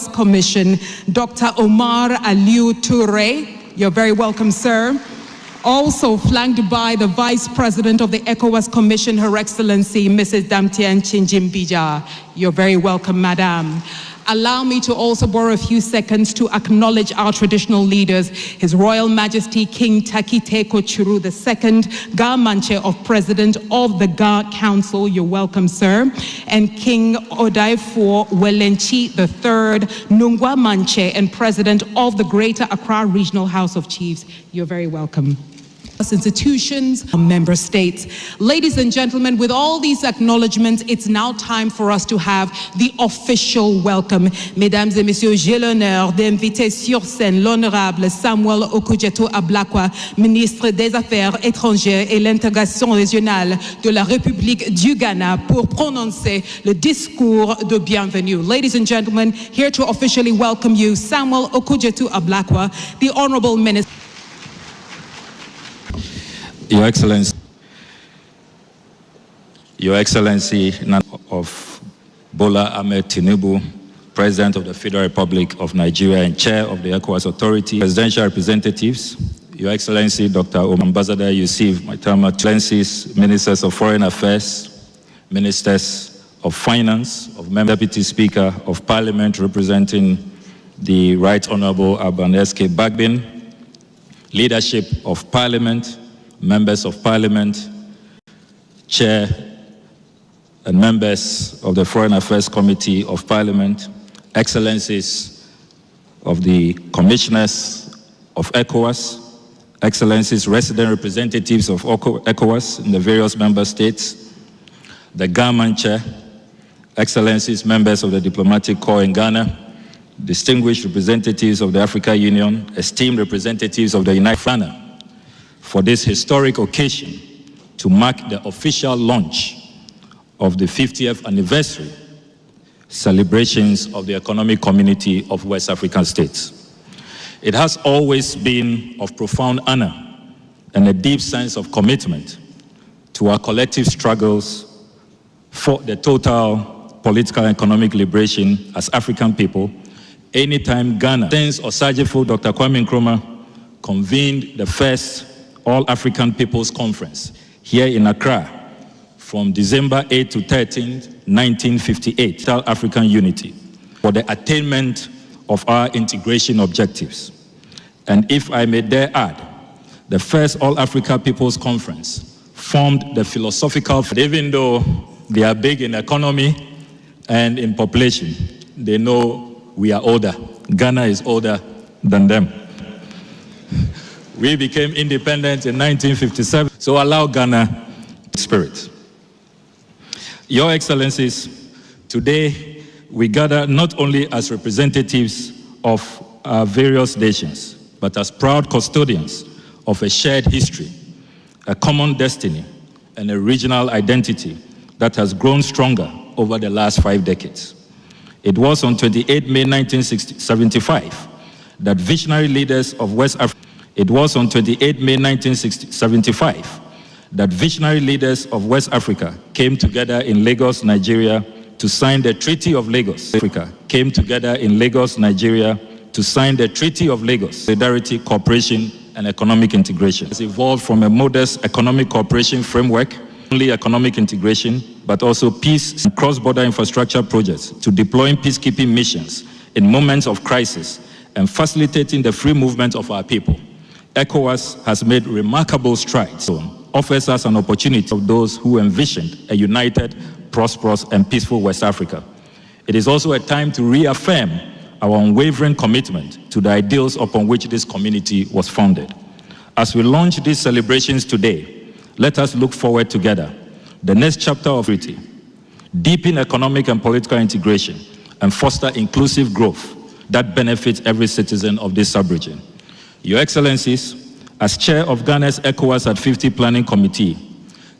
Commission, Dr. Omar Aliou Toure. You're very welcome, sir. Also flanked by the Vice President of the ECOWAS Commission, Her Excellency, Mrs. Damtian Chinjimbija. You're very welcome, Madam. Allow me to also borrow a few seconds to acknowledge our traditional leaders, His Royal Majesty King Takiteko Churu II, Ga Manche of President of the Ga Council, you're welcome, sir, and King Odaifo Welenchi III, Nungwa Manche, and President of the Greater Accra Regional House of Chiefs, you're very welcome. Institutions, member states. Ladies and gentlemen, with all these acknowledgements, it's now time for us to have the official welcome. Mesdames et messieurs, j'ai l'honneur d'inviter sur scène l'honorable Samuel Okudzeto-Ablakwa, ministre des Affaires étrangères et l'intégration régionale de la République du Ghana, pour prononcer le discours de bienvenue. Ladies and gentlemen, here to officially welcome you, Samuel Okudzeto-Ablakwa, the Honorable Minister. Your Excellency of Bola Ahmed Tinubu, President of the Federal Republic of Nigeria and Chair of the ECOWAS Authority, Presidential Representatives, Your Excellency Dr. Ambassador Yusuf Maitama, Excellencies, Ministers of Foreign Affairs, Ministers of Finance, Deputy Speaker of Parliament representing the Right Honorable Abaneske Bagbin, Leadership of Parliament, Members of Parliament, Chair and members of the Foreign Affairs Committee of Parliament, Excellencies of the Commissioners of ECOWAS, Excellencies, resident representatives of ECOWAS in the various member states, the Ghana Chair, Excellencies, members of the Diplomatic Corps in Ghana, distinguished representatives of the African Union, esteemed representatives of the United Nations, for this historic occasion to mark the official launch of the 50th anniversary celebrations of the Economic Community of West African States. It has always been of profound honor and a deep sense of commitment to our collective struggles for the total political and economic liberation as African people. Anytime Ghana, since Osajifo Dr. Kwame Nkrumah convened the first All-African People's Conference here in Accra from December 8 to 13, 1958, African unity for the attainment of our integration objectives. And if I may dare add, the first All-Africa People's Conference formed the philosophical, even though they are big in economy and in population, they know we are older. Ghana is older than them. We became independent in 1957, so allow Ghana spirit. Your Excellencies, today we gather not only as representatives of our various nations, but as proud custodians of a shared history, a common destiny, and a regional identity that has grown stronger over the last 5 decades. It was on 28 May 1975 that visionary leaders of West Africa It was on 28 May 1975 that visionary leaders of West Africa came together in Lagos, Nigeria, to sign the Treaty of Lagos. Africa came together in Lagos, Nigeria, to sign the Treaty of Lagos. Solidarity, cooperation, and economic integration. It's evolved from a modest economic cooperation framework, only economic integration, but also peace and cross-border infrastructure projects to deploying peacekeeping missions in moments of crisis and facilitating the free movement of our people. ECOWAS has made remarkable strides, offers us an opportunity of those who envisioned a united, prosperous, and peaceful West Africa. It is also a time to reaffirm our unwavering commitment to the ideals upon which this community was founded. As we launch these celebrations today, let us look forward together. The next chapter of treaty, deepen economic and political integration, and foster inclusive growth that benefits every citizen of this sub-region. Your Excellencies, as Chair of Ghana's ECOWAS at 50 Planning Committee,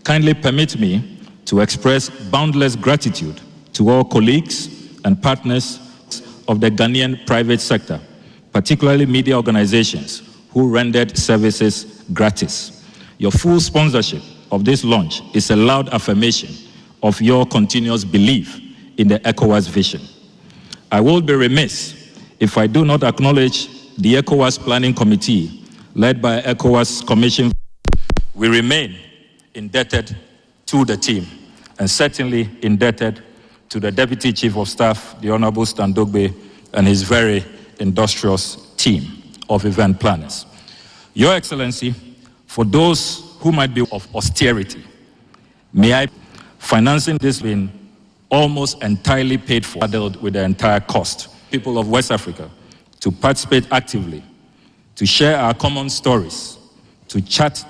kindly permit me to express boundless gratitude to all colleagues and partners of the Ghanaian private sector, particularly media organizations who rendered services gratis. Your full sponsorship of this launch is a loud affirmation of your continuous belief in the ECOWAS vision. I will be remiss if I do not acknowledge the ECOWAS Planning Committee, led by ECOWAS Commission. We remain indebted to the team, and certainly indebted to the Deputy Chief of Staff, the Honorable Stan Dogbe, and his very industrious team of event planners. Your Excellency, for those who might be of austerity, may I, financing this been almost entirely paid for, with the entire cost. People of West Africa to participate actively, to share our common stories, to chart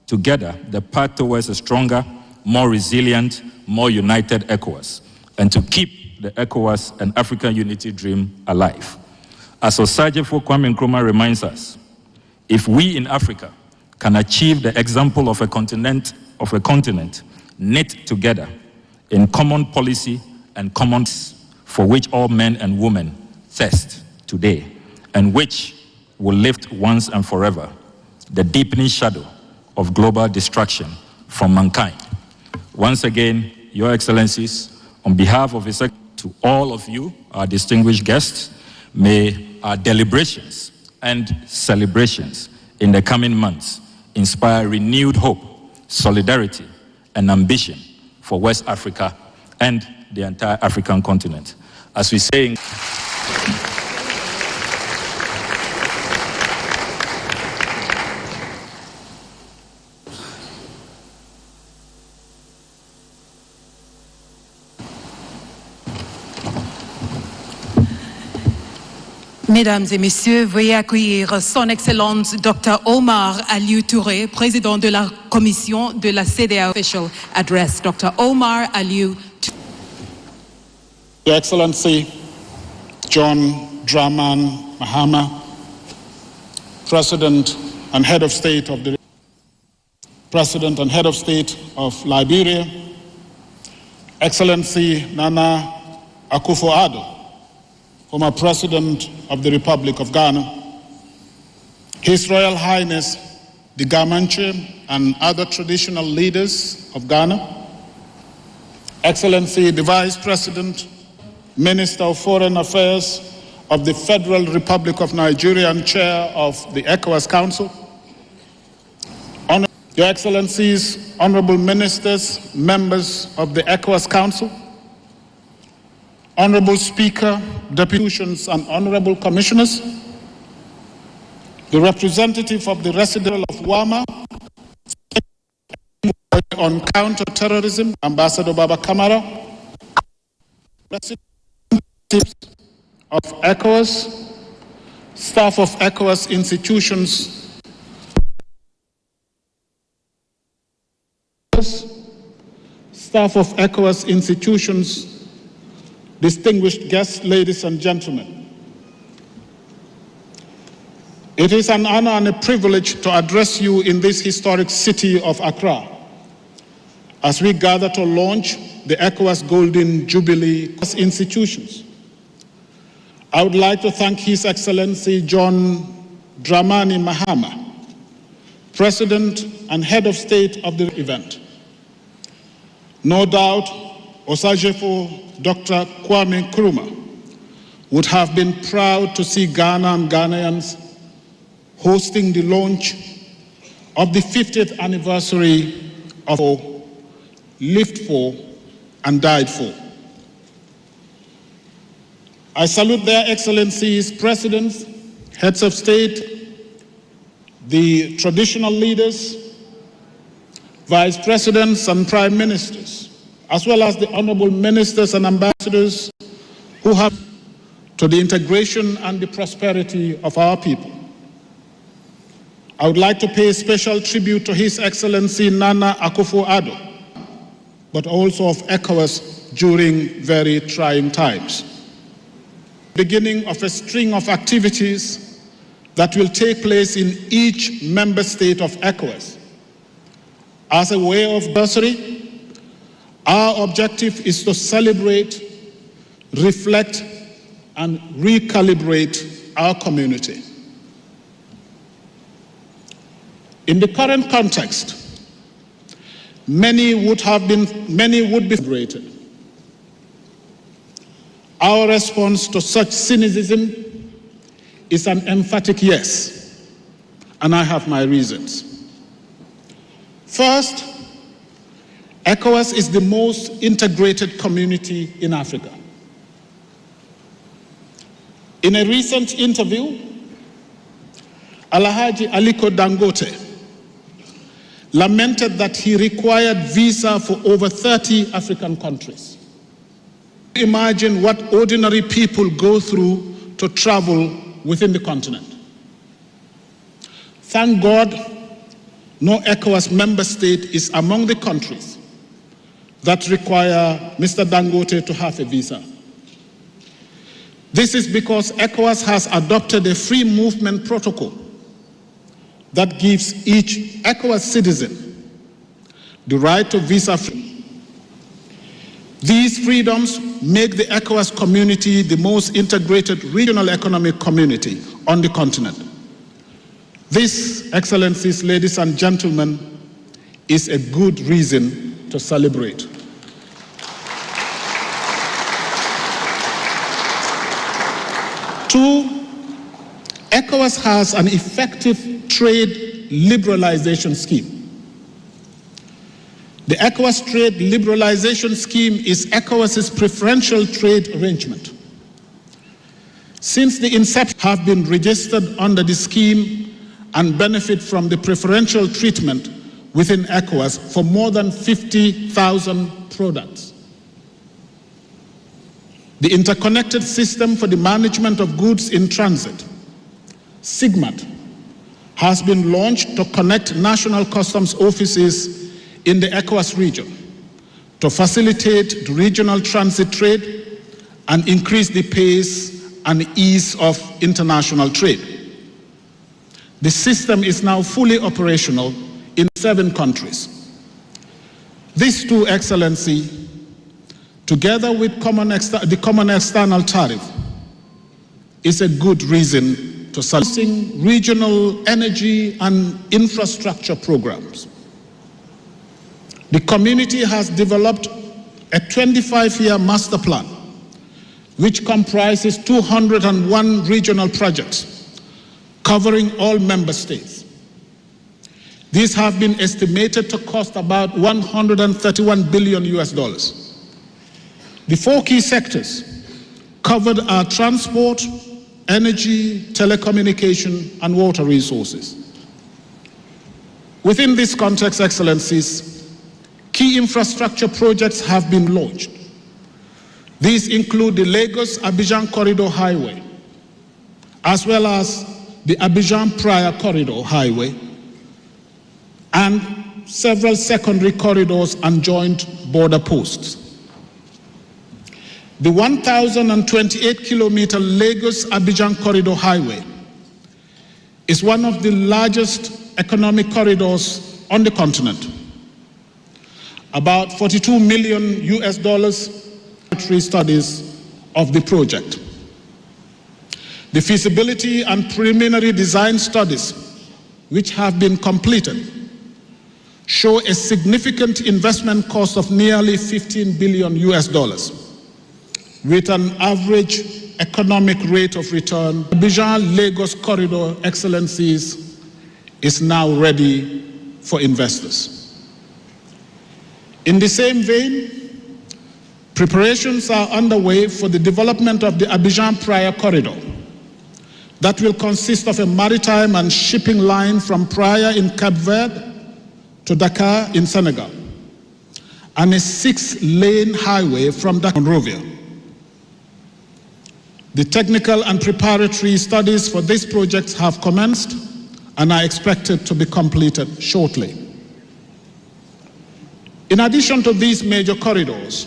together the path towards a stronger, more resilient, more united ECOWAS, and to keep the ECOWAS and African unity dream alive. As Osajefo Kwame Nkrumah reminds us, if we in Africa can achieve the example of a continent knit together in common policy and common for which all men and women thirst today, and which will lift once and forever the deepening shadow of global destruction from mankind. Once again, Your Excellencies, on behalf of His Excellency, to all of you, our distinguished guests, may our deliberations and celebrations in the coming months inspire renewed hope, solidarity, and ambition for West Africa and the entire African continent. As we say, Mesdames et Messieurs, veuillez accueillir Son Excellence Dr. Omar Aliou Touré, président de la Commission de la CEDEAO Official Address. Dr. Omar Aliou Touré. Your Excellency John Dramani Mahama, President and Head of State of Liberia, Excellency Nana Akufo-Addo, former President of the Republic of Ghana, His Royal Highness the Gamanche and other traditional leaders of Ghana, Excellency the Vice President, Minister of Foreign Affairs of the Federal Republic of Nigeria and Chair of the ECOWAS Council, Your Excellencies, Honorable Ministers, members of the ECOWAS Council, Honorable Speaker, Deputies and Honorable Commissioners, the representative of the resident of Wama on counter-terrorism, Ambassador Baba Kamara, representatives of ECOWAS, staff of ECOWAS institutions, distinguished guests, ladies and gentlemen. It is an honor and a privilege to address you in this historic city of Accra as we gather to launch the ECOWAS Golden Jubilee institutions. I would like to thank His Excellency John Dramani Mahama, President and Head of State of the event. No doubt, Osajefo Dr. Kwame Nkrumah would have been proud to see Ghana and Ghanaians hosting the launch of the 50th anniversary of Lived For and Died For. I salute their Excellencies, Presidents, Heads of State, the traditional leaders, Vice Presidents and Prime Ministers, as well as the honorable ministers and ambassadors who have to the integration and the prosperity of our people. I would like to pay special tribute to His Excellency Nana Akufo-Addo, but also of ECOWAS during very trying times. Beginning of a string of activities that will take place in each member state of ECOWAS. As a way of bursary, our objective is to celebrate, reflect, and recalibrate our community. In the current context, many would be celebrated. Our response to such cynicism is an emphatic yes, and I have my reasons. First, ECOWAS is the most integrated community in Africa. In a recent interview, Alhaji Aliko Dangote lamented that he required visa for over 30 African countries. Imagine what ordinary people go through to travel within the continent. Thank God, no ECOWAS member state is among the countries that require Mr. Dangote to have a visa. This is because ECOWAS has adopted a free movement protocol that gives each ECOWAS citizen the right to visa free. These freedoms make the ECOWAS community the most integrated regional economic community on the continent. This, Excellencies, ladies and gentlemen, is a good reason to celebrate. Two, ECOWAS has an effective trade liberalization scheme. The ECOWAS trade liberalization scheme is ECOWAS's preferential trade arrangement. Since the inception, have been registered under the scheme and benefit from the preferential treatment within ECOWAS for more than 50,000 products. The Interconnected System for the Management of Goods in Transit, SIGMAT, has been launched to connect national customs offices in the ECOWAS region to facilitate the regional transit trade and increase the pace and ease of international trade. The system is now fully operational in 7 countries. These two, Excellency, together with the common external tariff, is a good reason to celebrate regional energy and infrastructure programs. The community has developed a 25-year master plan, which comprises 201 regional projects covering all member states. These have been estimated to cost about $131 billion US. The 4 key sectors covered are transport, energy, telecommunication, and water resources. Within this context, Excellencies, key infrastructure projects have been launched. These include the Lagos-Abidjan Corridor Highway, as well as the Abidjan-Praia Corridor Highway, and several secondary corridors and joint border posts. The 1,028-kilometer Lagos-Abidjan Corridor Highway is one of the largest economic corridors on the continent. About $42 million US studies of the project. The feasibility and preliminary design studies, which have been completed, show a significant investment cost of nearly $15 billion US, with an average economic rate of return. The Abidjan-Lagos Corridor, Excellencies, is now ready for investors. In the same vein, preparations are underway for the development of the Abidjan-Praia Corridor that will consist of a maritime and shipping line from Praia in Cape Verde to Dakar in Senegal, and a 6-lane highway from Dakar to Monrovia. The technical and preparatory studies for this project have commenced and are expected to be completed shortly. In addition to these major corridors,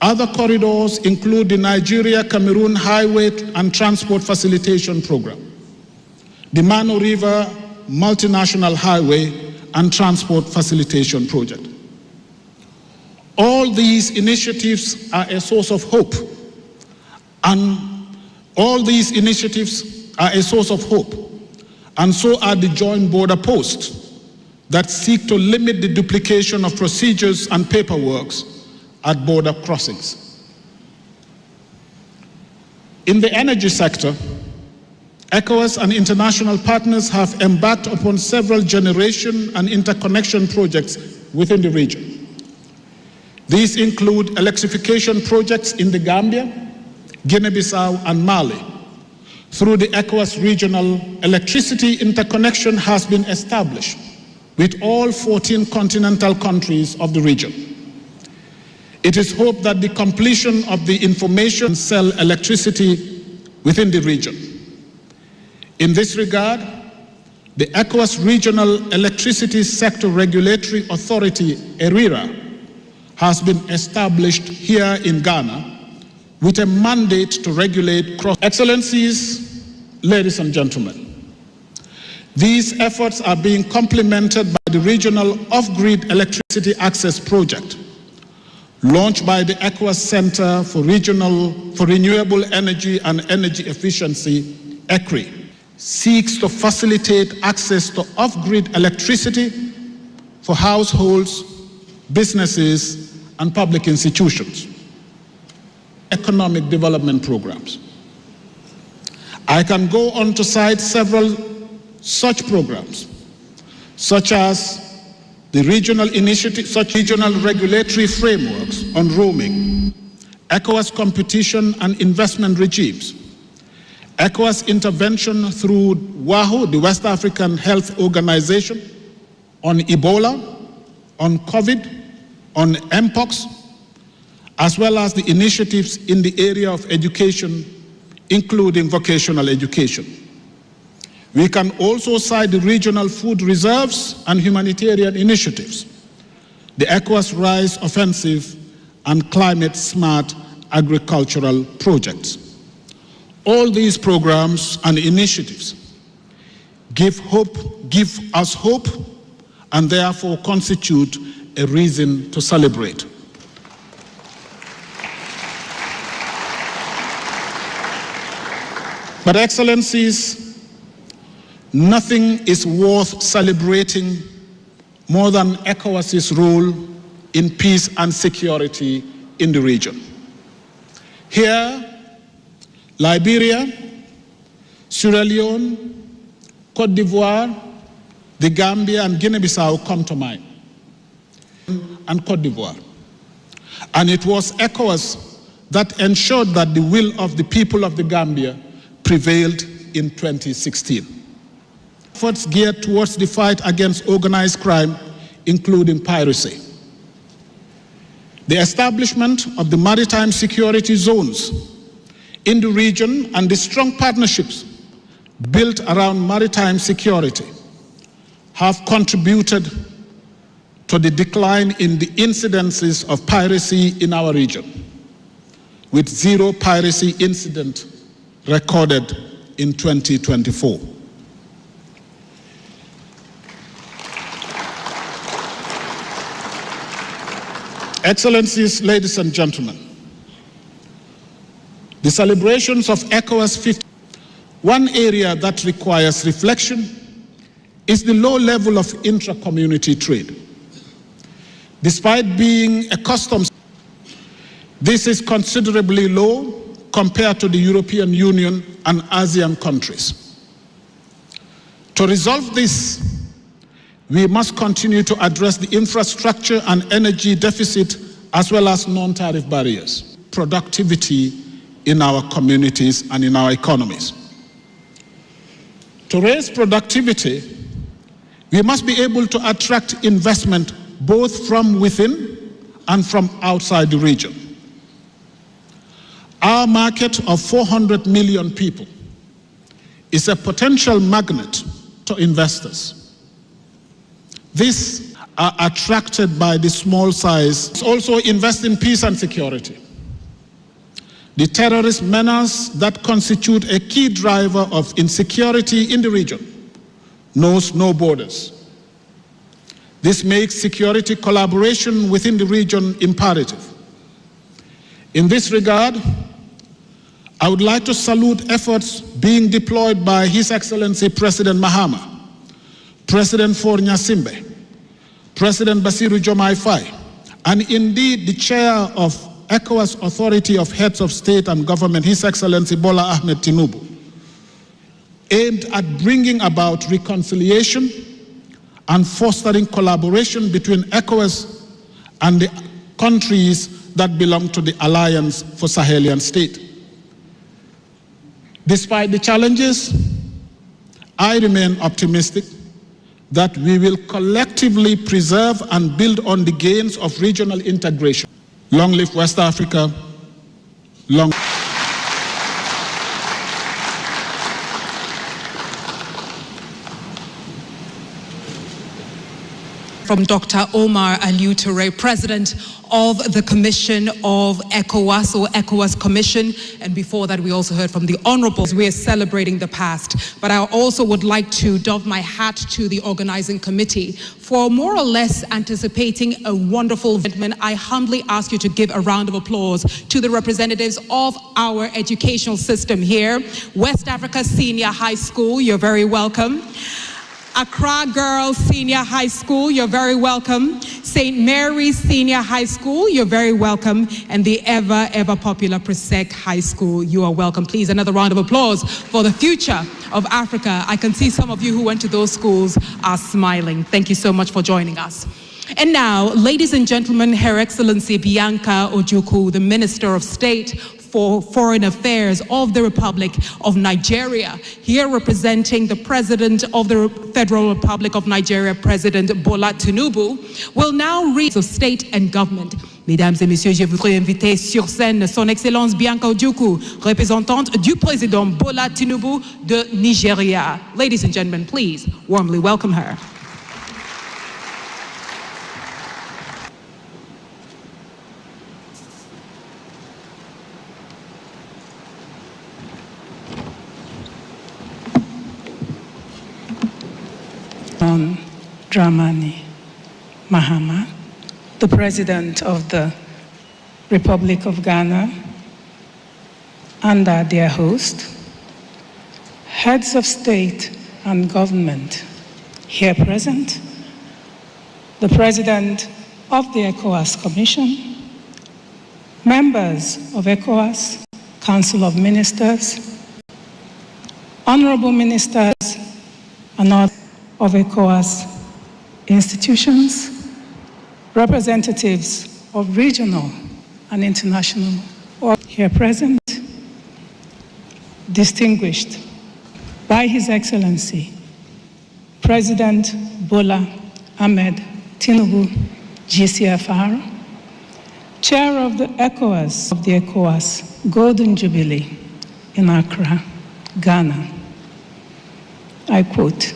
other corridors include the Nigeria-Cameroon Highway and Transport Facilitation Program, the Mano River Multinational Highway and Transport Facilitation Project. All these initiatives are a source of hope, and so are the joint border posts that seek to limit the duplication of procedures and paperwork at border crossings. In the energy sector, ECOWAS and international partners have embarked upon several generation and interconnection projects within the region. These include electrification projects in the Gambia, Guinea-Bissau, and Mali. Through the ECOWAS regional electricity interconnection has been established with all 14 continental countries of the region. It is hoped that the completion of the information sell electricity within the region. In this regard, the ECOWAS Regional Electricity Sector Regulatory Authority, ERIRA, has been established here in Ghana with a mandate to regulate cross. Excellencies, ladies and gentlemen, these efforts are being complemented by the Regional Off-Grid Electricity Access Project, launched by the ECOWAS Center for Renewable Energy and Energy Efficiency, ECRI, seeks to facilitate access to off-grid electricity for households, businesses, and public institutions. Economic development programs. I can go on to cite several such programs, such as the regional initiative, such regional regulatory frameworks on roaming, ECOWAS competition and investment regimes, ECOWAS intervention through WAHO, the West African Health Organization, on Ebola, on COVID, on Mpox, as well as the initiatives in the area of education, including vocational education. We can also cite the regional food reserves and humanitarian initiatives, the ECOWAS Rise Offensive and Climate Smart Agricultural Projects. All these programs and initiatives give us hope, and therefore constitute a reason to celebrate. But Excellencies, nothing is worth celebrating more than ECOWAS's role in peace and security in the region. Here, Liberia, Sierra Leone, Côte d'Ivoire, the Gambia, and Guinea-Bissau come to mind, and Côte d'Ivoire. And it was ECOWAS that ensured that the will of the people of the Gambia prevailed in 2016. Efforts geared towards the fight against organized crime, including piracy. The establishment of the maritime security zones in the region and the strong partnerships built around maritime security have contributed to the decline in the incidences of piracy in our region, with 0 piracy incident recorded in 2024. Excellencies, ladies and gentlemen, the celebrations of ECOWAS 50. One area that requires reflection is the low level of intra-community trade. Despite being a customs, this is considerably low compared to the European Union and ASEAN countries. To resolve this, we must continue to address the infrastructure and energy deficit, as well as non-tariff barriers, productivity in our communities and in our economies. To raise productivity, we must be able to attract investment both from within and from outside the region. Our market of 400 million people is a potential magnet to investors. These are attracted by the small size. Also invest in peace and security. The terrorist menace that constitute a key driver of insecurity in the region knows no borders. This makes security collaboration within the region imperative. In this regard, I would like to salute efforts being deployed by His Excellency President Mahama, President Faure Gnassingbé, President Bassirou Diomaye Faye, and indeed the chair of ECOWAS Authority of Heads of State and Government, His Excellency Bola Ahmed Tinubu, aimed at bringing about reconciliation and fostering collaboration between ECOWAS and the countries that belong to the Alliance for Sahelian State. Despite the challenges, I remain optimistic that we will collectively preserve and build on the gains of regional integration. Long live West Africa, long. From Dr. Omar Alieu Touré, President of the Commission of ECOWAS, or ECOWAS Commission. And before that, we also heard from the Honorables. We are celebrating the past. But I also would like to doff my hat to the organizing committee for more or less anticipating a wonderful event. I humbly ask you to give a round of applause to the representatives of our educational system here. West Africa Senior High School, you're very welcome. Accra Girls Senior High School, you're very welcome. St. Mary's Senior High School, you're very welcome. And the ever popular Presec High School, you are welcome. Please, another round of applause for the future of Africa. I can see some of you who went to those schools are smiling. Thank you so much for joining us. And now, ladies and gentlemen, Her Excellency Bianca Ojukwu, the Minister of State for Foreign Affairs of the Republic of Nigeria, here representing the President of the Federal Republic of Nigeria, President Bola Tinubu, will now read the state and government. Mesdames et messieurs, je voudrais inviter sur scène Son Excellence Bianca Ojukwu, représentante du Président Bola Tinubu de Nigeria. Ladies and gentlemen, please warmly welcome her. Dramani Mahama, the President of the Republic of Ghana, and our dear host, heads of state and government here present, the President of the ECOWAS Commission, members of ECOWAS, Council of Ministers, honorable ministers, and all of ECOWAS institutions, representatives of regional and international here present, distinguished by His Excellency, President Bola Ahmed Tinubu, GCFR, Chair of the ECOWAS Golden Jubilee in Accra, Ghana. I quote,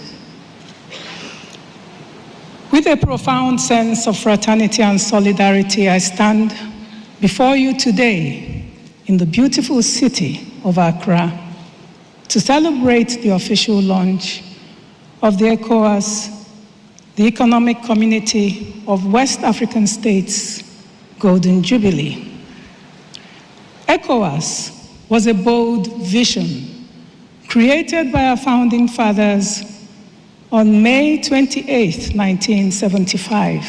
"With a profound sense of fraternity and solidarity, I stand before you today in the beautiful city of Accra to celebrate the official launch of the ECOWAS, the Economic Community of West African States Golden Jubilee. ECOWAS was a bold vision created by our founding fathers on May 28, 1975.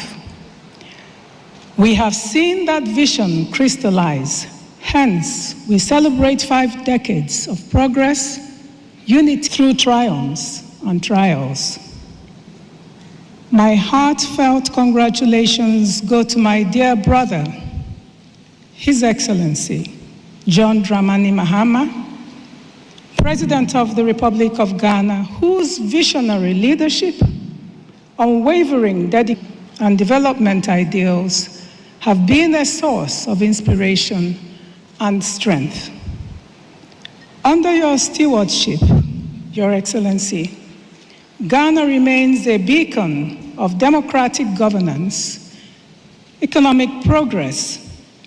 We have seen that vision crystallize. Hence, we celebrate 5 decades of progress, unity through triumphs and trials. My heartfelt congratulations go to my dear brother, His Excellency John Dramani Mahama, President of the Republic of Ghana, whose visionary leadership, unwavering dedication, and development ideals have been a source of inspiration and strength. Under your stewardship, Your Excellency, Ghana remains a beacon of democratic governance, economic progress,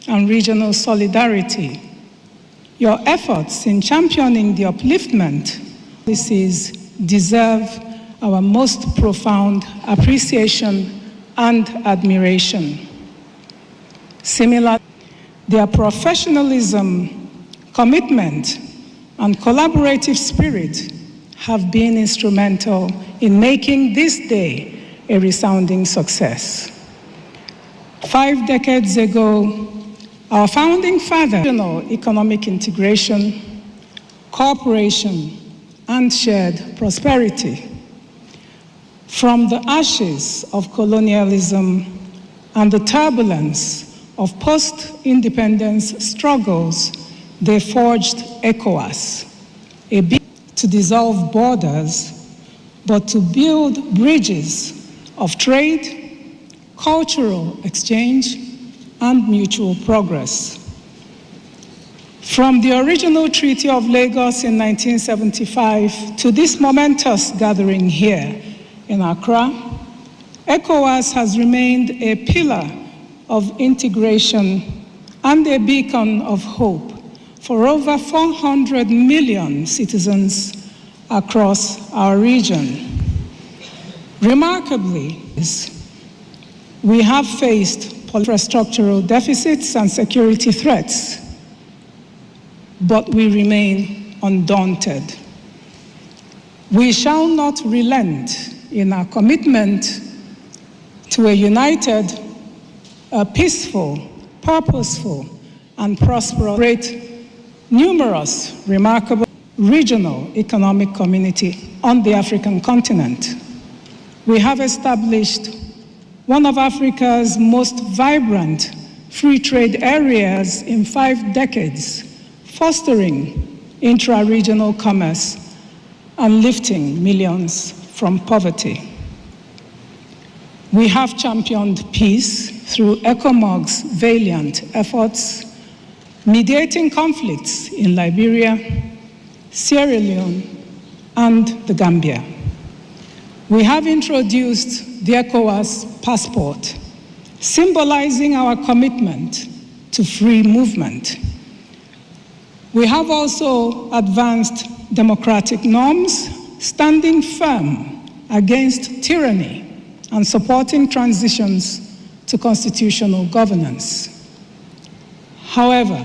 and regional solidarity. Your efforts in championing the upliftment policies deserve our most profound appreciation and admiration. Similarly, their professionalism, commitment, and collaborative spirit have been instrumental in making this day a resounding success. 5 decades ago, Our founding father, economic integration, cooperation, and shared prosperity. From the ashes of colonialism and the turbulence of post-independence struggles, they forged ECOWAS, a bid to dissolve borders, but to build bridges of trade, cultural exchange, and mutual progress. From the original Treaty of Lagos in 1975 to this momentous gathering here in Accra, ECOWAS has remained a pillar of integration and a beacon of hope for over 400 million citizens across our region. Remarkably, we have faced infrastructural deficits and security threats, but we remain undaunted. We shall not relent in our commitment to a united, peaceful, purposeful, and prosperous, numerous, remarkable regional economic community on the African continent. We have established one of Africa's most vibrant free trade areas in 5 decades, fostering intra-regional commerce and lifting millions from poverty. We have championed peace through ECOMOG's valiant efforts, mediating conflicts in Liberia, Sierra Leone, and the Gambia. We have introduced the ECOWAS passport, symbolizing our commitment to free movement. We have also advanced democratic norms, standing firm against tyranny and supporting transitions to constitutional governance. However,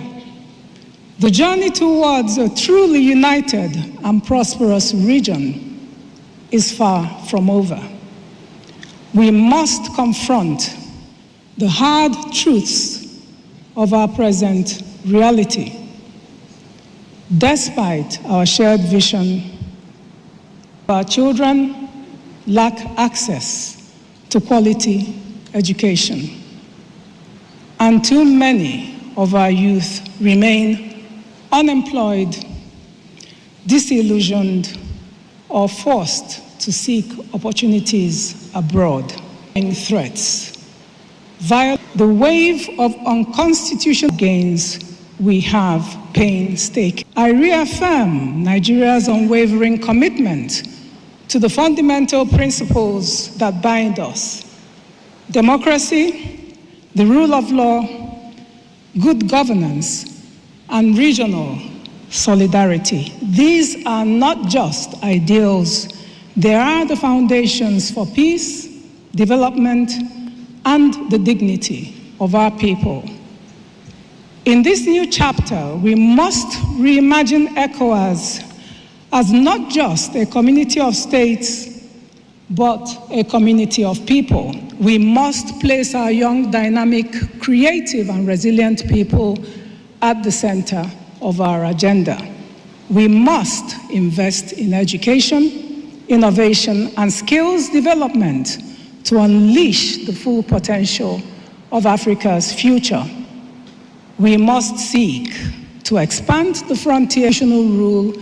the journey towards a truly united and prosperous region is far from over. We must confront the hard truths of our present reality. Despite our shared vision, our children lack access to quality education, and too many of our youth remain unemployed, disillusioned, or forced to seek opportunities abroad. Threats. Via the wave of unconstitutional gains we have painstaking. I reaffirm Nigeria's unwavering commitment to the fundamental principles that bind us: democracy, the rule of law, good governance, and regional solidarity. These are not just ideals, they are the foundations for peace, development, and the dignity of our people. In this new chapter, we must reimagine ECOWAS as not just a community of states, but a community of people. We must place our young, dynamic, creative, and resilient people at the center of our agenda. We must invest in education, innovation, and skills development to unleash the full potential of Africa's future. We must seek to expand the frontier of rule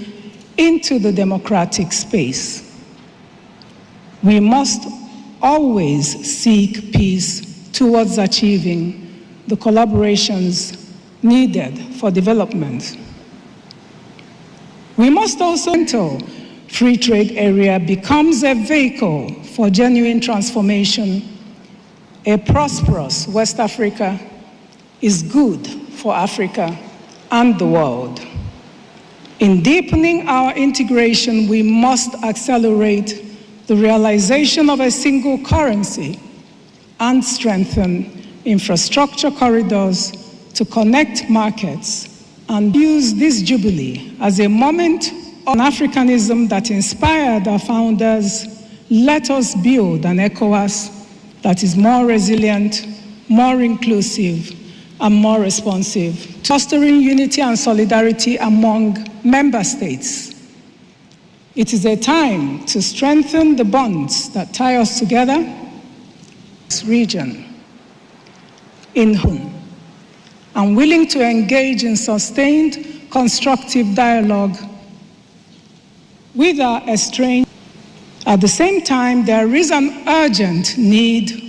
into the democratic space. We must always seek peace towards achieving the collaborations needed for development. We must also ensure free trade area becomes a vehicle for genuine transformation. A prosperous West Africa is good for Africa and the world. In deepening our integration, we must accelerate the realization of a single currency and strengthen infrastructure corridors to connect markets, and use this jubilee as a moment of Africanism that inspired our founders. Let us build an ECOWAS that is more resilient, more inclusive, and more responsive, fostering unity and solidarity among member states. It is a time to strengthen the bonds that tie us together, this region, in whom I'm willing to engage in sustained, constructive dialogue with our estranged. At the same time, there is an urgent need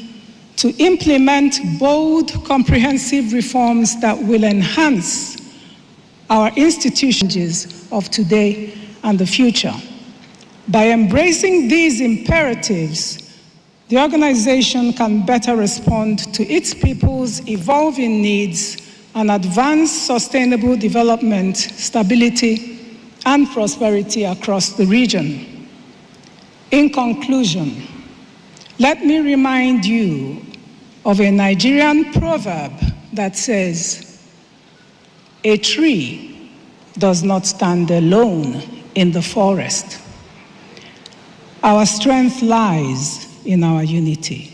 to implement bold, comprehensive reforms that will enhance our institutions of today and the future. By embracing these imperatives, the organization can better respond to its people's evolving needs and advance sustainable development, stability, and prosperity across the region. In conclusion, let me remind you of a Nigerian proverb that says, "A tree does not stand alone in the forest." Our strength lies in our unity.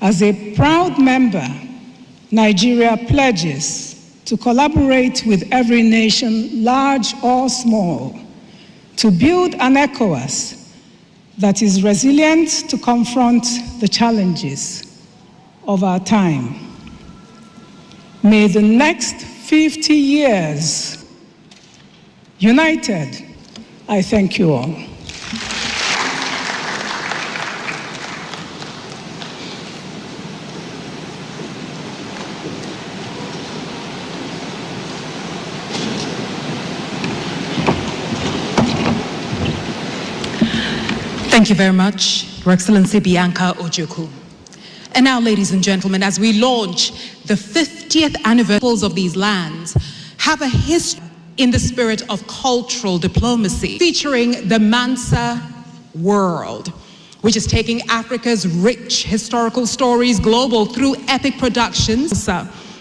As a proud member, Nigeria pledges to collaborate with every nation, large or small, to build an ECOWAS that is resilient to confront the challenges of our time. May the next 50 years united. I thank you all. Thank you very much, Your Excellency Bianca Ojukwu. And now, ladies and gentlemen, as we launch the 50th anniversary of these lands, have a history in the spirit of cultural diplomacy, featuring the Mansa World, which is taking Africa's rich historical stories global through epic productions.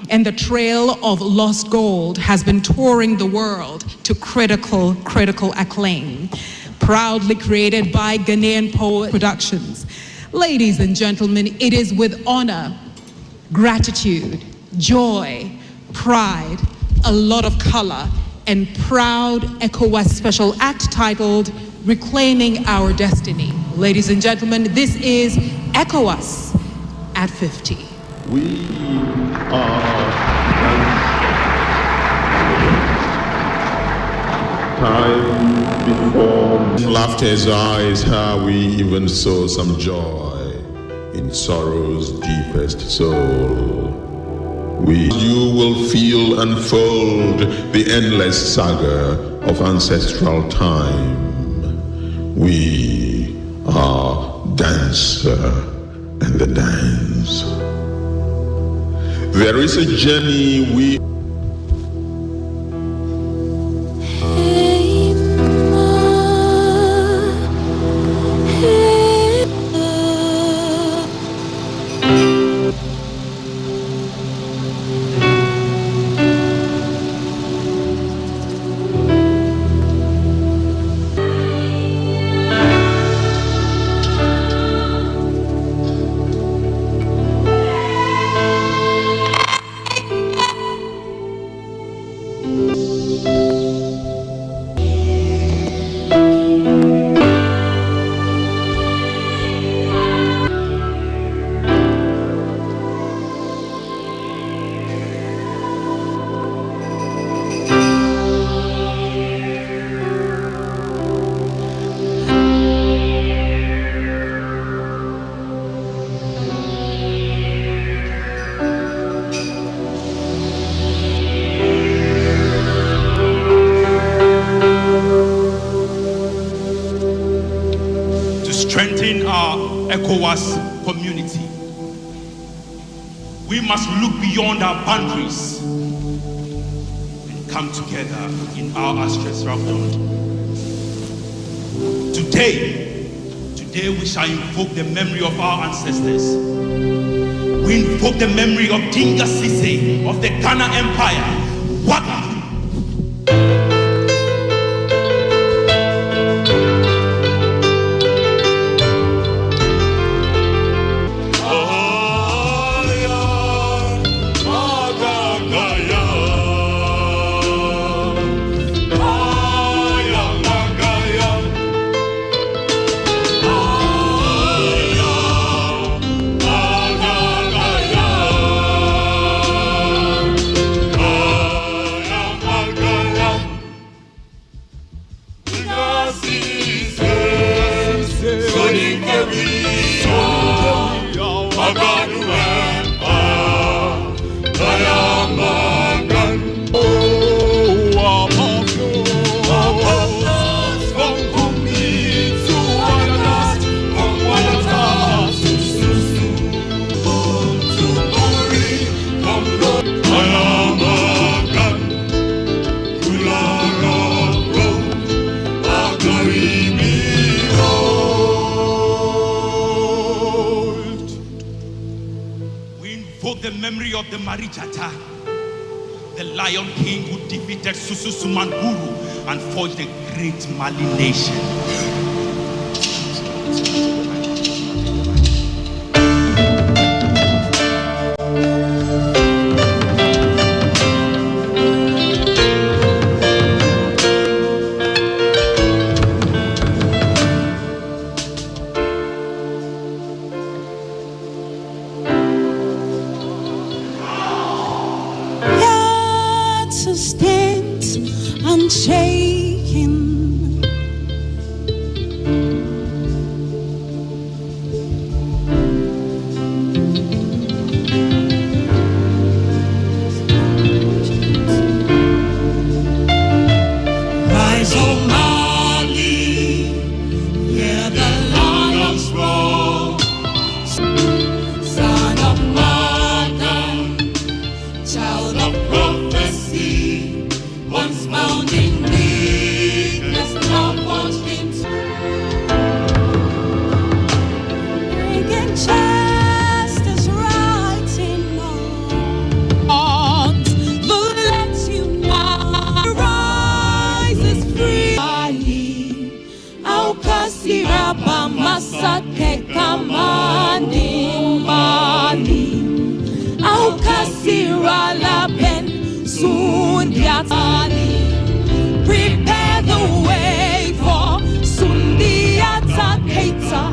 And the Trail of Lost Gold has been touring the world to critical acclaim. Proudly created by Ghanaian Poet Productions. Ladies and gentlemen, it is with honor, gratitude, joy, pride, a lot of color, and proud ECOWAS special act titled Reclaiming Our Destiny. Ladies and gentlemen, this is ECOWAS at 50. We are time before laughter's eyes, how we even saw some joy in sorrow's deepest soul. You will feel unfold the endless saga of ancestral time. We are dancer and the dance. There is a journey we strengthen our ECOWAS community. We must look beyond our boundaries and come together in our ancestral bond. Today we shall invoke the memory of our ancestors. We invoke the memory of Dinga Sise of the Ghana Empire. Waga! The memory of the Marijata, the Lion King who defeated Sususumanguru and forged a great Mali nation. Stands unshaken. Rise, O Mali, hear the lions roar. Son of Morgan, child of prophecy, once bound in weakness, now washed into making justice right in all. Will let you know rise is free. Au kasira ba masake kamani mani. Au kasira la ben Sundiatani, prepare the way for Sundiata Keita,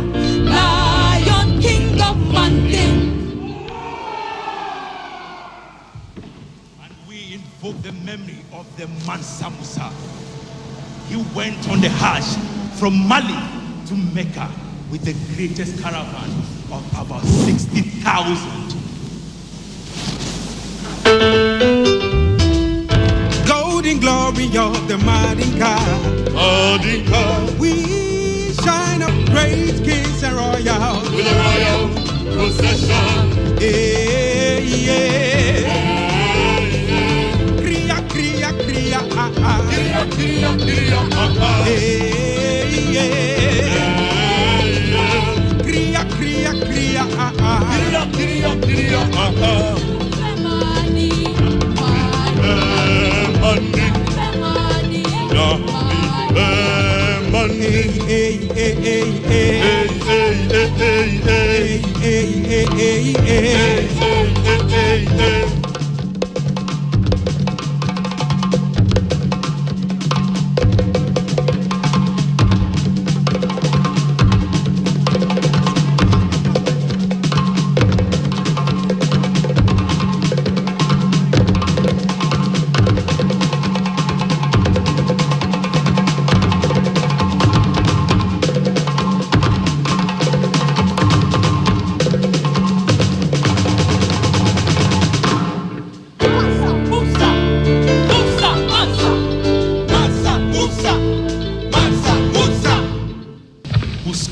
Lion King of Manding. And we invoke the memory of the Mansa Musa. He went on the Hajj from Mali to Mecca with the greatest caravan of about 60,000. Golden glory of the Madinka. We shine up great kings and royals With a royal procession. Kriya, kriya, kriya, ah, ah. Kriya, kriya, kriya, ah, ah. Kriya, kriya, kriya, ah, ah. Kriya, kriya, kriya, ah, ah.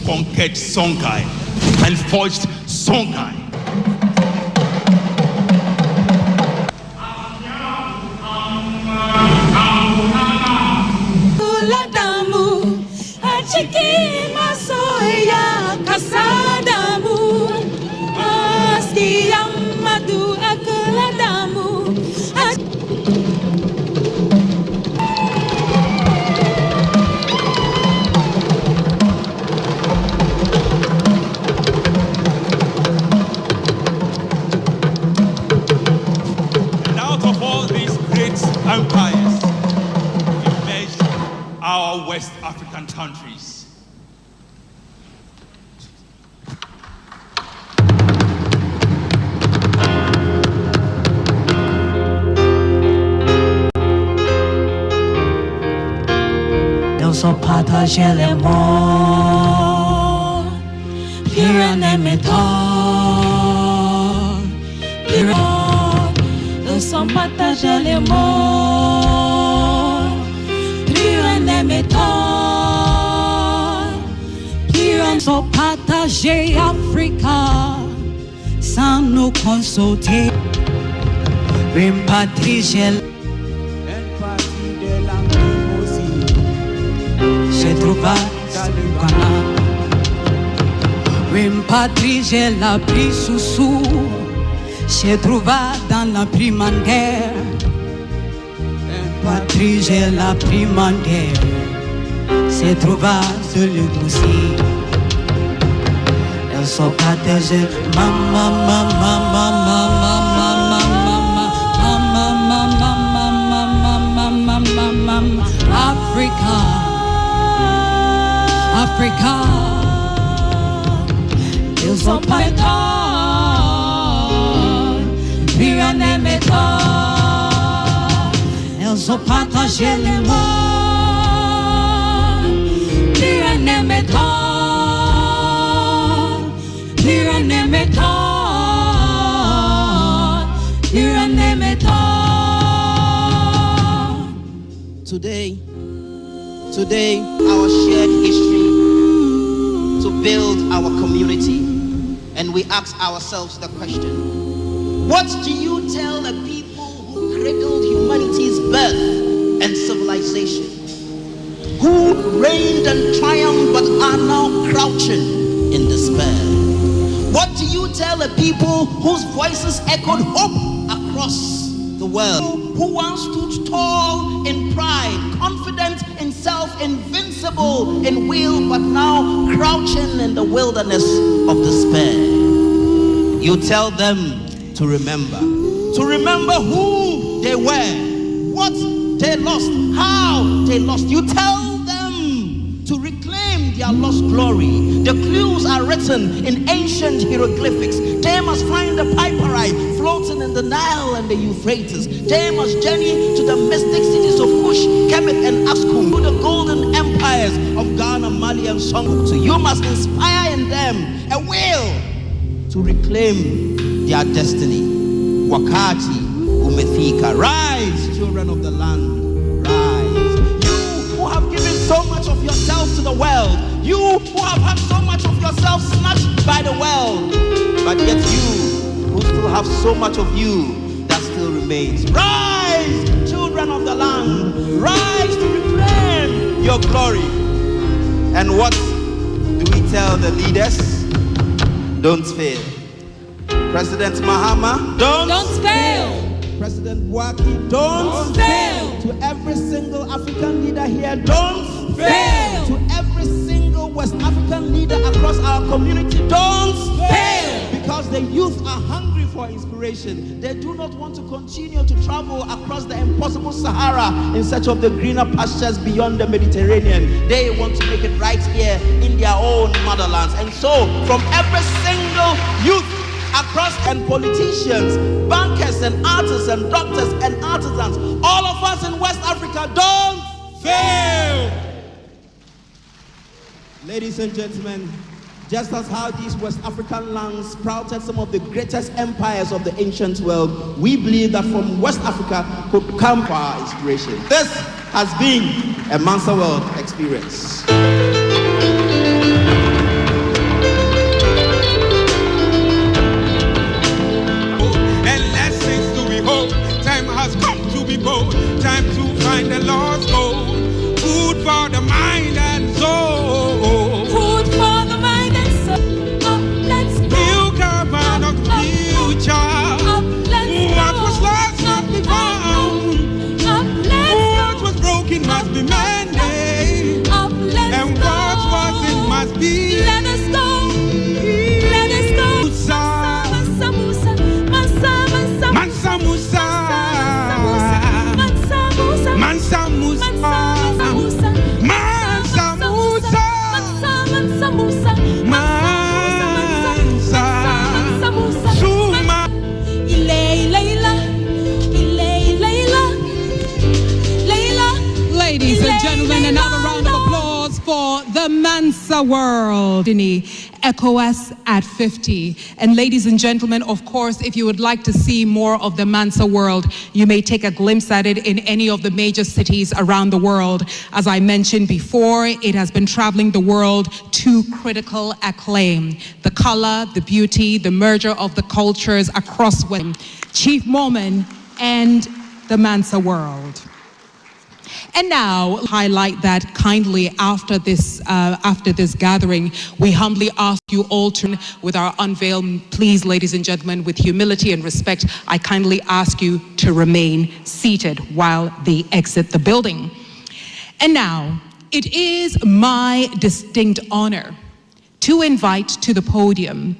Conquered Songhai and forged Songhai. Kuladamu, achiki masoya kasadamu, astiyamadu akuladamu. Empires emerged our West African countries. Nelson so partager les mots. Pire n'aime-t-on, ils sont partager les mots. Pire n'aime-t-on, pire sont partager Africa sans nous consulter. Rimpatriger j'ai trouvé Rimpatriger la pris sous j'ai trouvé dans la primandaire. Rimpatriger la primandaire j'ai trouvé sur le dossier. Elles sont partagées maman, maman, maman, maman, Africa, Africa, ils sont pas méthodes, pire n'est méthode, ils ont partagé les mots, pire n'est méthode, pire n'est méthode, pire n'est méthode. Today, our shared history to build our community, and we ask ourselves the question: what do you tell the people who cradled humanity's birth and civilization, who reigned and triumphed but are now crouching in despair? What do you tell the people whose voices echoed hope across the world, who once stood tall in pride, confident in self, invincible in will, but now crouching in the wilderness of despair? You tell them to remember who they were, what they lost, how they lost. You tell them to reclaim their lost glory. The clues are written in ancient hieroglyphics. They must find the Piperite floating in the Nile and the Euphrates. They must journey to the mystic cities of Kush, Kemet, and Askum, to the golden empires of Ghana, Mali, and Songo. So you must inspire in them a will to reclaim their destiny. Wakati umefika. Rise, children of the land, rise. You who have given so much of yourself to the world, you who have had so much of yourself snatched by the world, but yet you who still have so much of you that still remains. Rise, children of the land, rise to reclaim your glory. And what do we tell the leaders? Don't fail. President Mahama, don't fail. President Bwaki, don't fail. To every single African leader here, don't fail. To every single West African leader across our community, don't fail. Because the youth are hungry for inspiration. They do not want to continue to travel across the impossible Sahara in search of the greener pastures beyond the Mediterranean. They want to make it right here in their own motherlands. And so, from every single youth across, and politicians, bankers and artists and doctors and artisans, all of us in West Africa, don't fail. Ladies and gentlemen, just as how these West African lands sprouted some of the greatest empires of the ancient world, we believe that from West Africa could come our inspiration. This has been a Mansa World experience. Time has come to be bold. Time to find the lost gold. Food for the mind and soul. Food for the mind and soul. Up, let's go. New caravan of the future. Up, let's go. What was lost must be found. Up, let's go. What was broken must be mended. Up, let's and go. the Mansa world. ECOWAS at 50. And ladies and gentlemen, of course, if you would like to see more of the Mansa world, you may take a glimpse at it in any of the major cities around the world. As I mentioned before, it has been traveling the world to critical acclaim. The color, the beauty, the merger of the cultures across Chief Mormon and the Mansa world. And now, highlight that kindly after this gathering, we humbly ask you all to, with our unveil, please, ladies and gentlemen, with humility and respect, I kindly ask you to remain seated while they exit the building. And now, it is my distinct honor to invite to the podium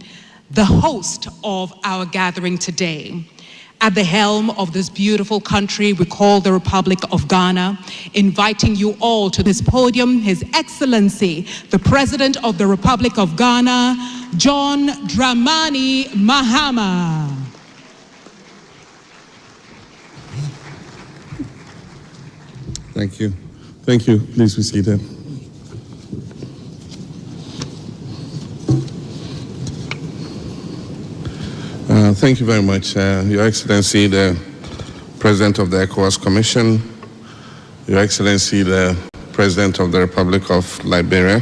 the host of our gathering today. At the helm of this beautiful country we call the Republic of Ghana, inviting you all to this podium, His Excellency, the President of the Republic of Ghana, John Dramani Mahama. Thank you. Thank you. Please be seated. Thank you very much, Your Excellency, the President of the ECOWAS Commission, Your Excellency, the President of the Republic of Liberia,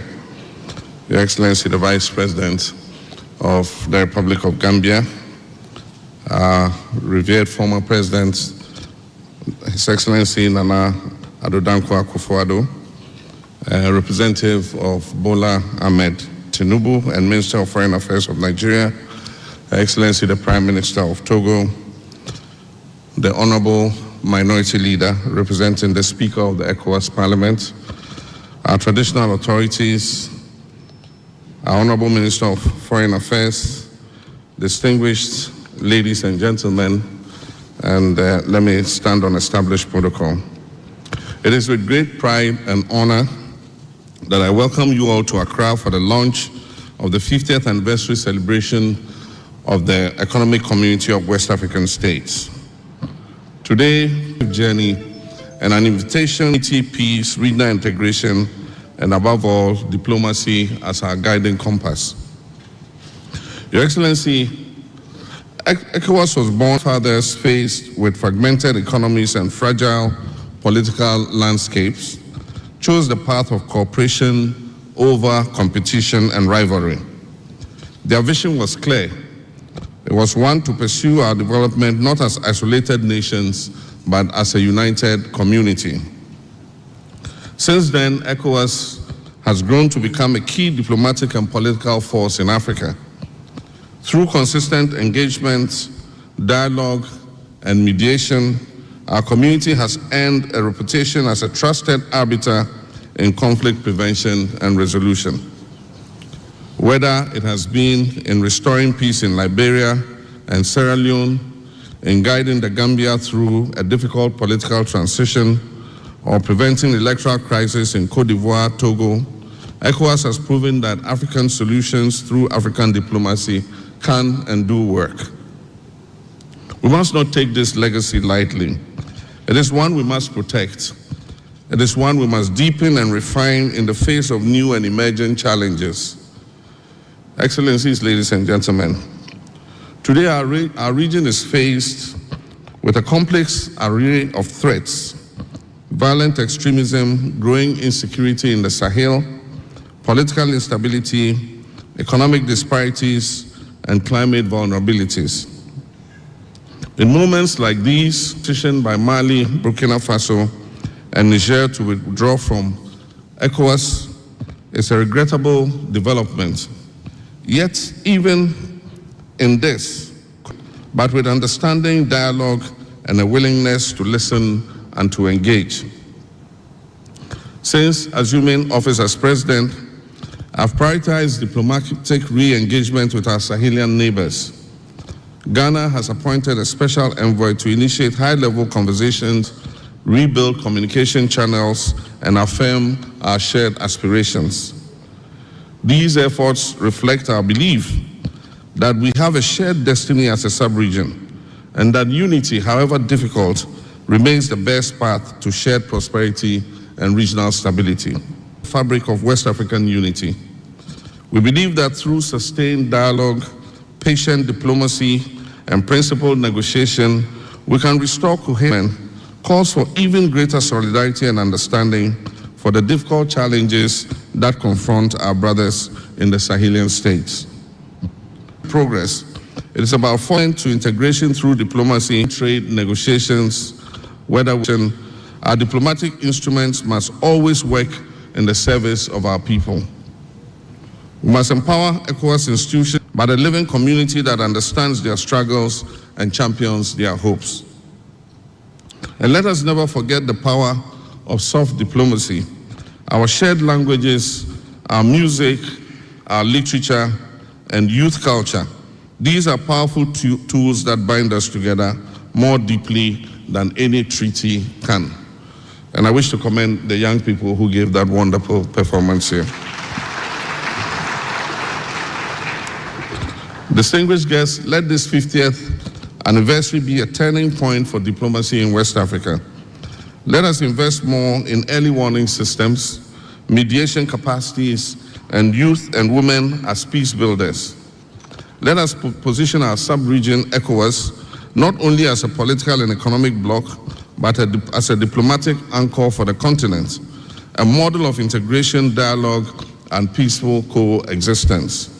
Your Excellency, the Vice President of the Republic of Gambia, revered former President, His Excellency Nana Addo Dankwa Akufo-Addo, representative of Bola Ahmed Tinubu and Minister of Foreign Affairs of Nigeria, Her Excellency the Prime Minister of Togo, the Honorable Minority Leader representing the Speaker of the ECOWAS Parliament, our traditional authorities, our Honorable Minister of Foreign Affairs, distinguished ladies and gentlemen, and let me stand on established protocol. It is with great pride and honor that I welcome you all to Accra for the launch of the 50th anniversary celebration of the Economic Community of West African States. Today, journey and an invitation to peace, regional integration, and above all, diplomacy as our guiding compass. Your Excellency, ECOWAS was born fathers faced with fragmented economies and fragile political landscapes, chose the path of cooperation over competition and rivalry. Their vision was clear. It was one to pursue our development not as isolated nations, but as a united community. Since then, ECOWAS has grown to become a key diplomatic and political force in Africa. Through consistent engagement, dialogue, and mediation, our community has earned a reputation as a trusted arbiter in conflict prevention and resolution. Whether it has been in restoring peace in Liberia and Sierra Leone, in guiding the Gambia through a difficult political transition, or preventing electoral crisis in Côte d'Ivoire, Togo, ECOWAS has proven that African solutions through African diplomacy can and do work. We must not take this legacy lightly. It is one we must protect. It is one we must deepen and refine in the face of new and emerging challenges. Excellencies, ladies and gentlemen, today our region is faced with a complex array of threats: violent extremism, growing insecurity in the Sahel, political instability, economic disparities, and climate vulnerabilities. In moments like these, petition by Mali, Burkina Faso, and Niger to withdraw from ECOWAS is a regrettable development. Yet, even in this, but with understanding, dialogue, and a willingness to listen and to engage. Since assuming office as president, I've prioritized diplomatic re-engagement with our Sahelian neighbors. Ghana has appointed a special envoy to initiate high-level conversations, rebuild communication channels, and affirm our shared aspirations. These efforts reflect our belief that we have a shared destiny as a sub-region, and that unity, however difficult, remains the best path to shared prosperity and regional stability. fabric of West African unity. We believe that through sustained dialogue, patient diplomacy, and principled negotiation, we can restore cohesion, calls for even greater solidarity and understanding for the difficult challenges that confront our brothers in the Sahelian states. Progress. It is about foreign to integration through diplomacy, trade, negotiations, whether our diplomatic instruments must always work in the service of our people. We must empower ECOWAS institutions by a living community that understands their struggles and champions their hopes. And let us never forget the power of soft diplomacy. Our shared languages, our music, our literature, and youth culture. These are powerful tools that bind us together more deeply than any treaty can. And I wish to commend the young people who gave that wonderful performance here. Distinguished guests, let this 50th anniversary be a turning point for diplomacy in West Africa. Let us invest more in early warning systems, mediation capacities, and youth and women as peace builders. Let us position our sub-region ECOWAS not only as a political and economic bloc, but as a diplomatic anchor for the continent, a model of integration, dialogue, and peaceful coexistence.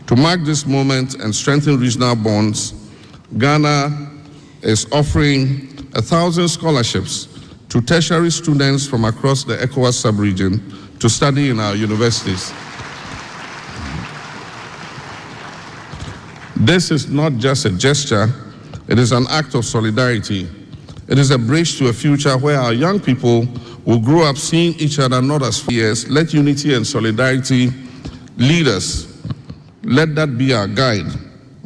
To mark this moment and strengthen regional bonds, Ghana is offering 1,000 scholarships to tertiary students from across the ECOWAS sub-region to study in our universities. This is not just a gesture, it is an act of solidarity. It is a bridge to a future where our young people will grow up seeing each other not as fears. Let unity and solidarity lead us. Let that be our guide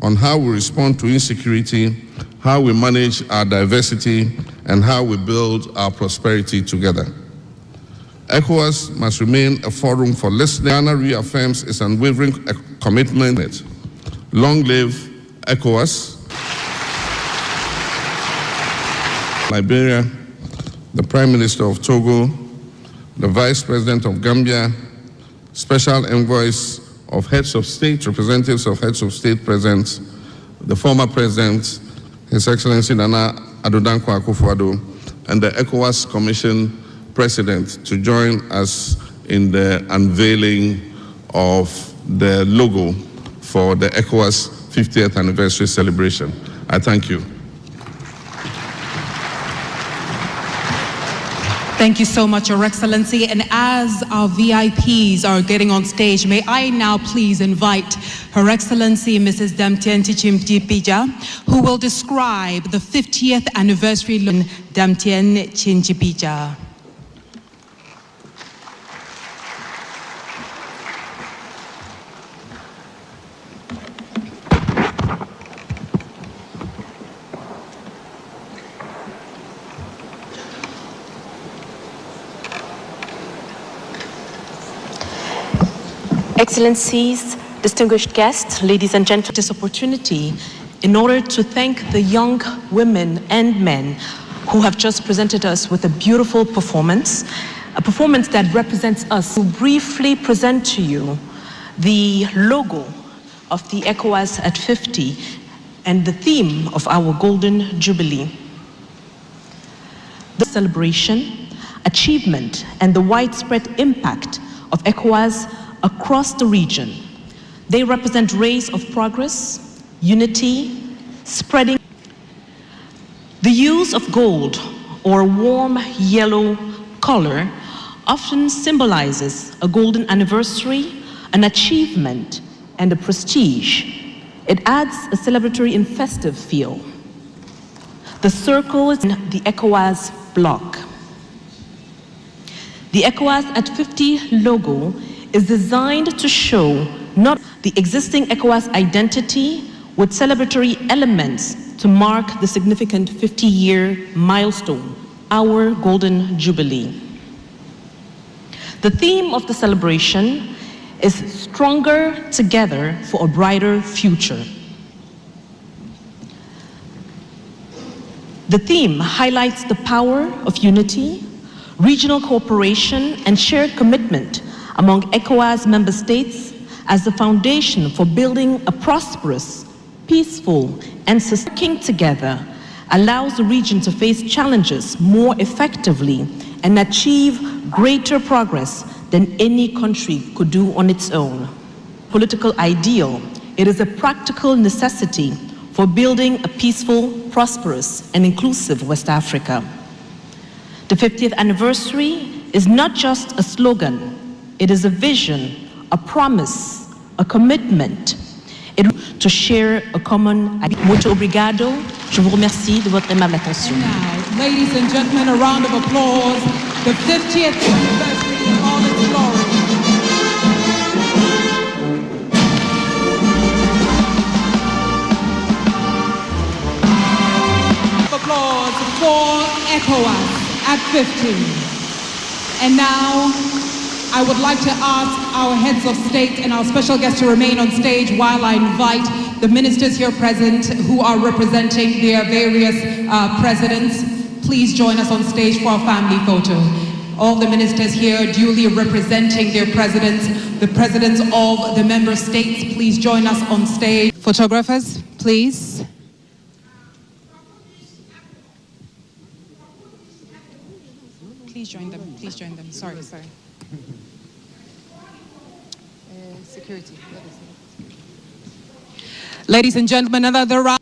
on how we respond to insecurity, how we manage our diversity, and how we build our prosperity together. ECOWAS must remain a forum for listening. Ghana reaffirms its unwavering commitment. Long live ECOWAS. Liberia, the Prime Minister of Togo, the Vice President of Gambia, special envoys of heads of state, representatives of heads of state present, the former President, His Excellency Nana Addo Dankwa Akufo-Addo, and the ECOWAS Commission President to join us in the unveiling of the logo for the ECOWAS 50th anniversary celebration. I thank you. Thank you so much, Your Excellency. And as our VIPs are getting on stage, may I now please invite Her Excellency Mrs. Damtien Tchimjipija, who will describe the 50th anniversary Damtien Tchimjipija. Excellencies, distinguished guests, ladies and gentlemen, this opportunity in order to thank the young women and men who have just presented us with a beautiful performance, a performance that represents us. To briefly present to you the logo of the ECOWAS at 50 and the theme of our Golden Jubilee. The celebration, achievement, and the widespread impact of ECOWAS across the region. They represent rays of progress, unity, spreading. The use of gold or warm yellow color often symbolizes a golden anniversary, an achievement, and a prestige. It adds a celebratory and festive feel. The circle is in the ECOWAS block. The ECOWAS at 50 logo is designed to show not the existing ECOWAS identity with celebratory elements to mark the significant 50-year milestone, our Golden Jubilee. The theme of the celebration is Stronger Together for a Brighter Future. The theme highlights the power of unity, regional cooperation and shared commitment among ECOWAS member states as the foundation for building a prosperous, peaceful, and working together allows the region to face challenges more effectively and achieve greater progress than any country could do on its own. Political ideal, it is a practical necessity for building a peaceful, prosperous, and inclusive West Africa. The 50th anniversary is not just a slogan, it is a vision, a promise, a commitment to share a common. Muito obrigado. Je vous remercie de votre aimable attention. Now, ladies and gentlemen, a round of applause. The 50th anniversary in all its glory. Applause for ECOWAS at 50. And now, I would like to ask our heads of state and our special guests to remain on stage while I invite the ministers here present who are representing their various presidents. Please join us on stage for our family photo. All the ministers here duly representing their presidents, the presidents of the member states, please join us on stage. Photographers, please. Please join them, please join them. Sorry. Security. Ladies and gentlemen, another round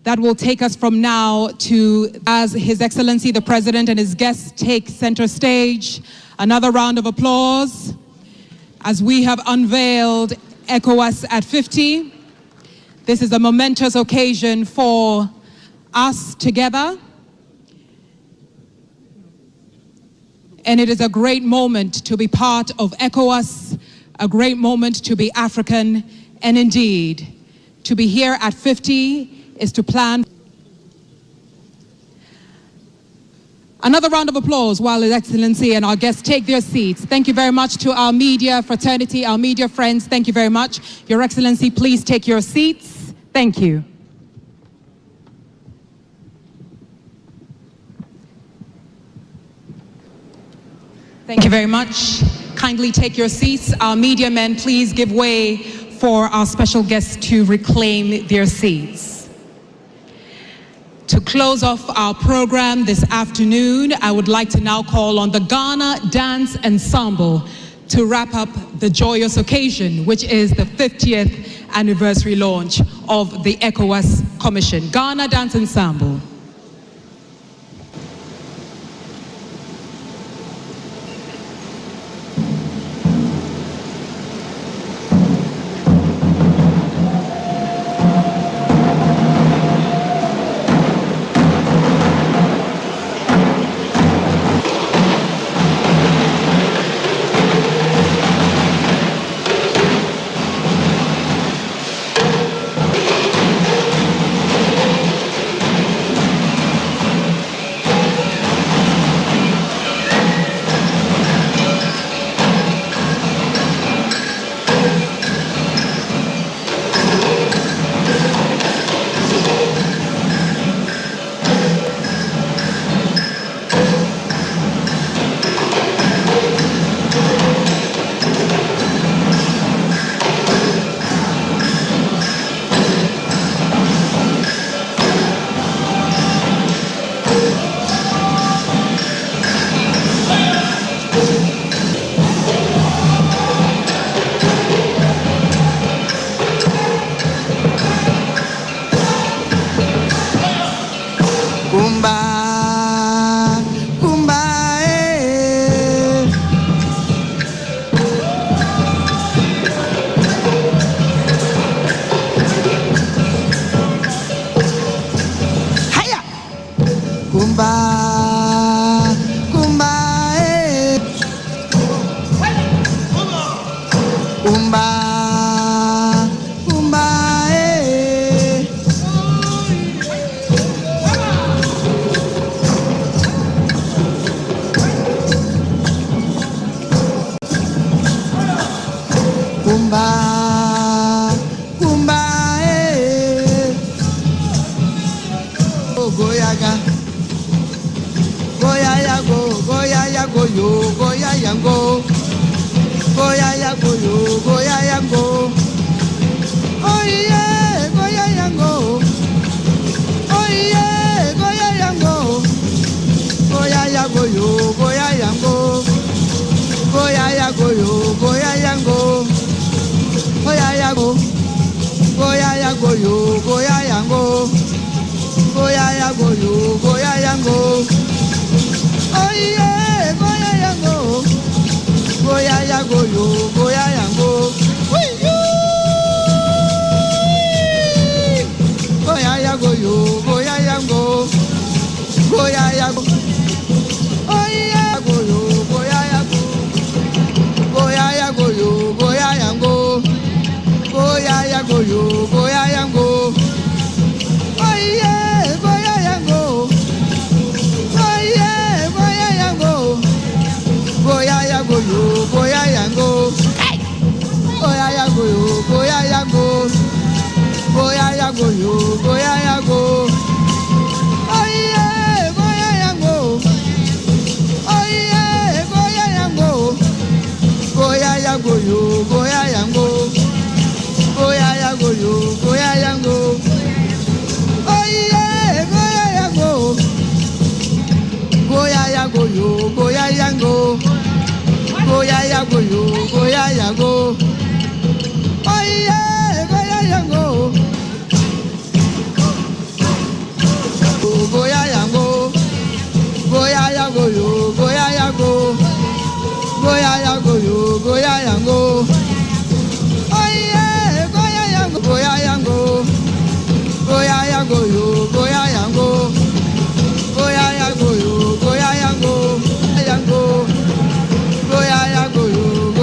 that will take us from now to, as His Excellency the President and his guests take center stage, another round of applause as we have unveiled ECOWAS at 50. This is a momentous occasion for us together. And it is a great moment to be part of ECOWAS, a great moment to be African, and indeed, to be here at 50 is to plan. Another round of applause while His Excellency and our guests take their seats. Thank you very much to our media fraternity, our media friends. Thank you very much. Your Excellency, please take your seats. Thank you. Thank you very much. Kindly take your seats. Our media men, please give way for our special guests to reclaim their seats. To close off our program this afternoon, I would like to now call on the Ghana Dance Ensemble to wrap up the joyous occasion, which is the 50th anniversary launch of the ECOWAS Commission. Ghana Dance Ensemble.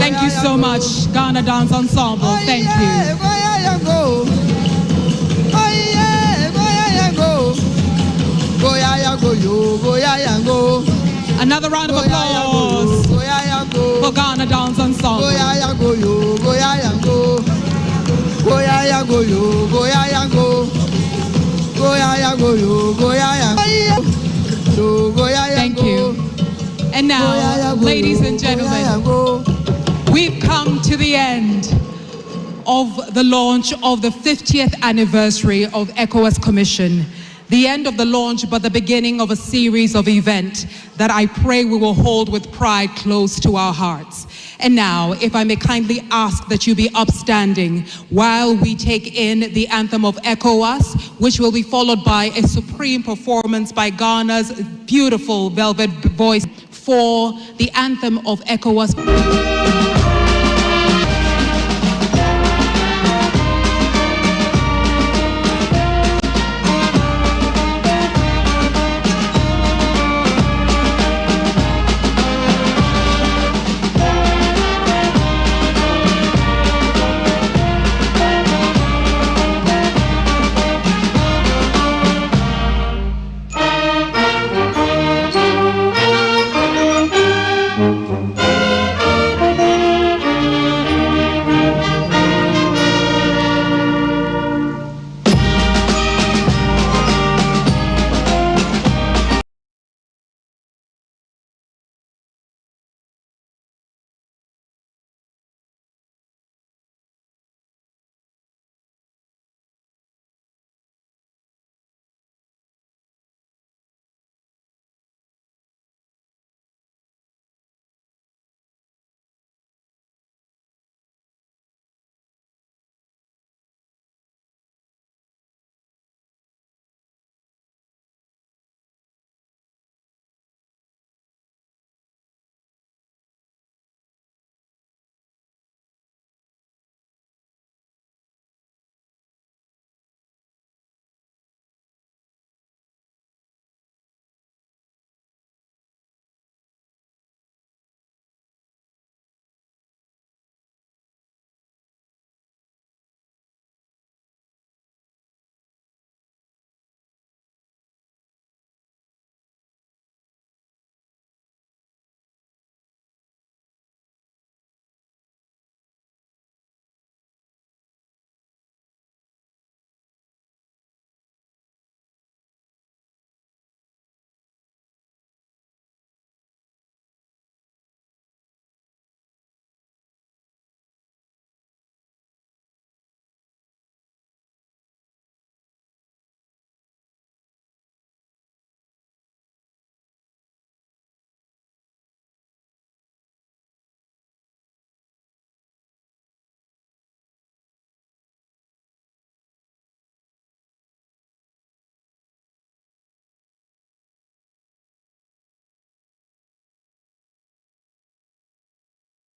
Thank you so much, Ghana Dance Ensemble. Thank you. Another round of applause for Ghana Dance Ensemble. Thank you. And now, ladies and gentlemen, we've come to the end of the launch of the 50th anniversary of ECOWAS Commission. The end of the launch, but the beginning of a series of events that I pray we will hold with pride close to our hearts. And now, if I may kindly ask that you be upstanding while we take in the anthem of ECOWAS, which will be followed by a supreme performance by Ghana's beautiful velvet voice for the anthem of ECOWAS.